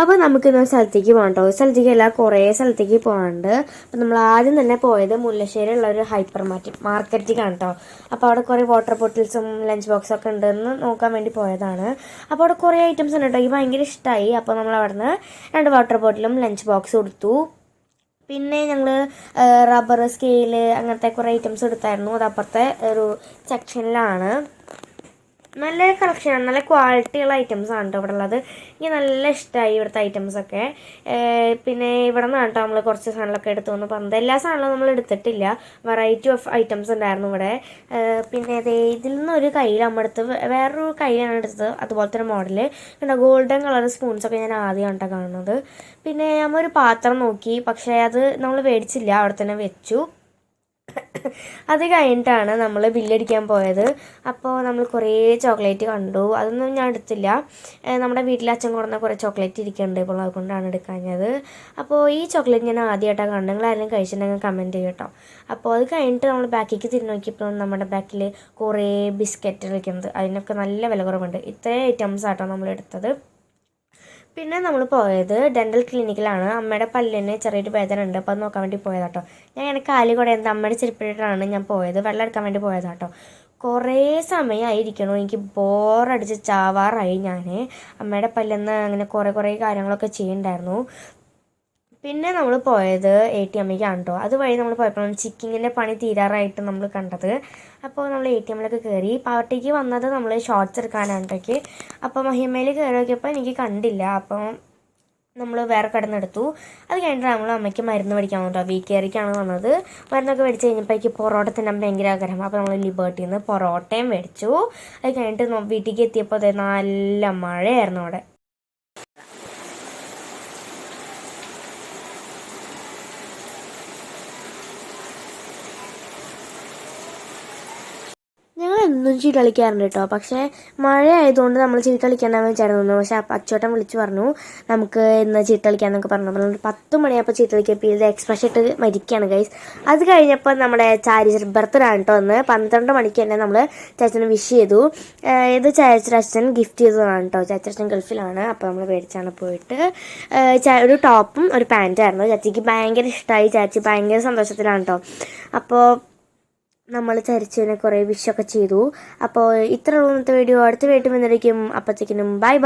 അപ്പോൾ നമുക്കിന്ന് സ്ഥലത്തേക്ക് പോകണം കേട്ടോ. സ്ഥലത്തേക്കല്ല, കുറേ സ്ഥലത്തേക്ക് പോകാനുണ്ട്. അപ്പോൾ നമ്മൾ ആദ്യം തന്നെ പോയത് മുല്ലശ്ശേരിയുള്ള ഒരു ഹൈപ്പർ മാർക്കറ്റിലേക്കാണ് കേട്ടോ. അപ്പോൾ അവിടെ കുറേ വാട്ടർ ബോട്ടിൽസും ലഞ്ച് ബോക്സും ഒക്കെ ഉണ്ടെന്ന് നോക്കാൻ വേണ്ടി പോയതാണ്. അപ്പോൾ അവിടെ കുറേ ഐറ്റംസ് ഉണ്ട് കേട്ടോ. എനിക്ക് ഭയങ്കര ഇഷ്ടമായി. അപ്പോൾ നമ്മൾ അവിടെ നിന്ന് 2 വാട്ടർ ബോട്ടിലും ലഞ്ച് ബോക്സും എടുത്തു. പിന്നെ ഞങ്ങൾ റബ്ബർ, സ്കെയില് അങ്ങനത്തെ കുറേ ഐറ്റംസ് എടുത്തായിരുന്നു. അത് അപ്പുറത്തെ ഒരു സെക്ഷനിലാണ്. നല്ല കളക്ഷനാണ്, നല്ല ക്വാളിറ്റിയുള്ള ഐറ്റംസാണ് കേട്ടോ ഇവിടെ ഉള്ളത്. എനിക്ക് നല്ല ഇഷ്ടമായി ഇവിടുത്തെ ഐറ്റംസൊക്കെ. പിന്നെ ഇവിടെ നിന്നാണ് കേട്ടോ നമ്മൾ കുറച്ച് സാധനങ്ങളൊക്കെ എടുത്തു വന്ന് പറഞ്ഞത്. എല്ലാ സാധനങ്ങളും നമ്മൾ എടുത്തിട്ടില്ല, വെറൈറ്റി ഓഫ് ഐറ്റംസ് ഉണ്ടായിരുന്നു ഇവിടെ. പിന്നെ ഇതിൽ നിന്നൊരു കയ്യിൽ നമ്മൾ എടുത്ത് വേറൊരു കയ്യിലാണ് എടുത്തത്, അതുപോലത്തെ ഒരു മോഡല് കണ്ടോ. ഗോൾഡൻ കളർ സ്പൂൺസൊക്കെ ഞാൻ ആദ്യമാണ് കേട്ടോ കാണുന്നത്. പിന്നെ നമ്മളൊരു പാത്രം നോക്കി, പക്ഷേ അത് നമ്മൾ മേടിച്ചില്ല, അവിടെ തന്നെ വെച്ചു. അത് കഴിഞ്ഞിട്ടാണ് നമ്മൾ ബില്ലടിക്കാൻ പോയത്. അപ്പോൾ നമ്മൾ കുറേ ചോക്ലേറ്റ് കണ്ടു, അതൊന്നും ഞാൻ എടുത്തില്ല. നമ്മുടെ വീട്ടിൽ അച്ഛൻ കൊടുന്ന കുറേ ചോക്ലേറ്റ് ഇരിക്കുന്നുണ്ട്, ഇപ്പോൾ അതുകൊണ്ടാണ് എടുക്കാഞ്ഞത്. അപ്പോൾ ഈ ചോക്ലേറ്റ് ഞാൻ ആദ്യമായിട്ടാണ് കണ്ടത്. നിങ്ങൾ ആരെങ്കിലും കഴിച്ചിട്ടുണ്ടെങ്കിൽ കമൻറ്റ് ചെയ്യും കേട്ടോ. അപ്പോൾ അത് കഴിഞ്ഞിട്ട് നമ്മൾ ബാക്കിലേക്ക് തിരിഞ്ഞ് നോക്കിയപ്പോൾ നമ്മുടെ ബാക്കിൽ കുറേ ബിസ്ക്കറ്റ് ഇരിക്കുന്നത്, അതിനൊക്കെ നല്ല വില കുറവുണ്ട്. ഇത്രയും ഐറ്റംസ് ആട്ടോ നമ്മൾ എടുത്തത്. പിന്നെ നമ്മൾ പോയത് ഡെൻ്റൽ ക്ലിനിക്കിലാണ്. അമ്മയുടെ പല്ലിന് ചെറിയൊരു വേദന ഉണ്ട്, അപ്പോൾ അത് നോക്കാൻ വേണ്ടി പോയതാട്ടോ. ഞാൻ എനിക്ക് കാല് കുടയുന്നത് അമ്മയുടെ ചെരുപ്പിട്ടാണ് ഞാൻ പോയത്, വെള്ളം എടുക്കാൻ വേണ്ടി പോയതാട്ടോ. കുറേ സമയമായിരിക്കണു, എനിക്ക് ബോറടിച്ച് ചാവാറായി. ഞാൻ അമ്മയുടെ പല്ലിന്ന് അങ്ങനെ കുറേ കാര്യങ്ങളൊക്കെ ചെയ്യുന്നുണ്ടായിരുന്നു. പിന്നെ നമ്മൾ പോയത് ATMക്കാണ് കേട്ടോ. അതുവഴി നമ്മൾ പോയപ്പോൾ ചിക്കിങ്ങിൻ്റെ പണി തീരാറായിട്ട് നമ്മൾ കണ്ടത്. അപ്പോൾ നമ്മൾ ATMിലൊക്കെ കയറി. പാർട്ടിക്ക് വന്നത് നമ്മൾ ഷോർട്ട്സ് എടുക്കാനായിട്ടേക്ക്. അപ്പോൾ മഹിമയിൽ കയറി നോക്കിയപ്പോൾ എനിക്ക് കണ്ടില്ല. അപ്പം നമ്മൾ വേറെ കടന്നെടുത്തു. അത് കഴിഞ്ഞിട്ട് നമ്മൾ അമ്മയ്ക്ക് മരുന്ന് മേടിക്കാൻ കേട്ടോ. വീക്കേറിക്കാണ് വന്നത്. മരുന്നൊക്കെ മേടിച്ച് കഴിഞ്ഞപ്പോഴേക്ക് പൊറോട്ട തിന്നാൻ ഭയങ്കര ആഗ്രഹം. അപ്പോൾ നമ്മൾ ലിബർട്ടിയിൽ നിന്ന് പൊറോട്ടയും മേടിച്ചു. അത് കഴിഞ്ഞിട്ട് വീട്ടിലേക്ക് എത്തിയപ്പോൾ നല്ല മഴയായിരുന്നു അവിടെ. ഞങ്ങൾ എന്നും ചീട്ട് കളിക്കാറുണ്ട് കേട്ടോ. പക്ഷേ മഴ ആയതുകൊണ്ട് നമ്മൾ ചീട്ട് കളിക്കാനാണ് വിചാരിച്ചു. പക്ഷേ അച്ചോട്ടൻ വിളിച്ച് പറഞ്ഞു നമുക്ക് ഇന്ന് ചീട്ട് കളിക്കാമെന്നൊക്കെ പറഞ്ഞു. അപ്പോൾ നമ്മൾ 10 മണിയായപ്പോൾ ചീട്ട് കളിക്കപ്പോൾ ഇത് എക്സ്പ്രഷൻ ഇട്ട് മരിക്കുകയാണ് ഗൈസ്. അത് കഴിഞ്ഞപ്പോൾ നമ്മുടെ ചാരിച്ചൻ ബർത്ത്ഡേ ആണ് കേട്ടോ. ഒന്ന് 12 മണിക്ക് തന്നെ നമ്മൾ ചാച്ചനെ വിഷ് ചെയ്തു. ഇത് ചാച്ചൻ ഗിഫ്റ്റ് ചെയ്തതാണ് കേട്ടോ. ചാച്ചൻ ഗൾഫിലാണ്, അപ്പോൾ നമ്മൾ മേടിച്ചാണ് പോയിട്ട്. ഒരു ടോപ്പും ഒരു പാൻറ്റായിരുന്നു. ചാച്ചിക്ക് ഭയങ്കര ഇഷ്ടമായി. ചാച്ചി ഭയങ്കര സന്തോഷത്തിലാണ് കേട്ടോ. അപ്പോൾ നമ്മൾ ചരിച്ചതിനെ കുറേ വിഷൊക്കെ ചെയ്തു. അപ്പോൾ ഇത്ര ഉള്ളൂ ഇന്നത്തെ വീഡിയോ. അടുത്ത വീട്ടിൽ വന്നിരിക്കും. അപ്പോഴത്തേക്കിനും ബൈ.